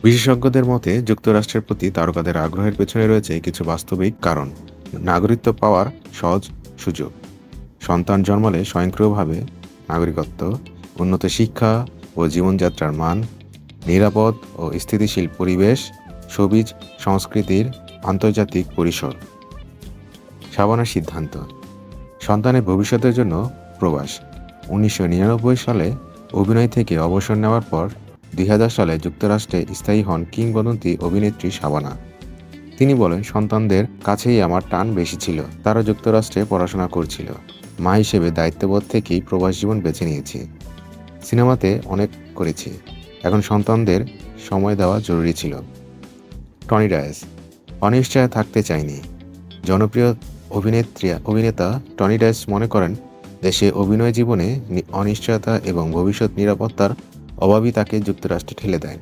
বিশেষজ্ঞদের মতে যুক্তরাষ্ট্রের প্রতি তারকাদের আগ্রহের পেছনে রয়েছে কিছু বাস্তবিক কারণ। নাগরিকত্ব পাওয়ার সহজ সুযোগ, সন্তান জন্মালে স্বয়ংক্রিয়ভাবে নাগরিকত্ব, উন্নত শিক্ষা ও জীবনযাত্রার মান, নিরাপদ ও স্থিতিশীল পরিবেশ, সবুজ সংস্কৃতির আন্তর্জাতিক পরিসর। শাবানার সিদ্ধান্ত, সন্তানের ভবিষ্যতের জন্য প্রবাস। ১৯৯৯ সালে অভিনয় থেকে অবসর নেওয়ার পর ২০০০ সালে যুক্তরাষ্ট্রে স্থায়ী হন কিংবদন্তি অভিনেত্রী শাবানা। তিনি বলেন, সন্তানদের কাছেই আমার টান বেশি ছিল। তারা যুক্তরাষ্ট্রে পড়াশোনা করছিল। মা হিসেবে দায়িত্ববোধ থেকেই প্রবাস জীবন বেছে নিয়েছি। সিনেমাতে অনেক করেছি, এখন সন্তানদের সময় দেওয়া জরুরি ছিল। টনি ডায়েস, অনিশ্চয় থাকতে চাইনি। জনপ্রিয় অভিনেতা টনি ডায়েস মনে করেন, দেশে অভিনয় জীবনে অনিশ্চয়তা এবং ভবিষ্যৎ নিরাপত্তার অভাবই তাকে যুক্তরাষ্ট্রে ঠেলে দেয়।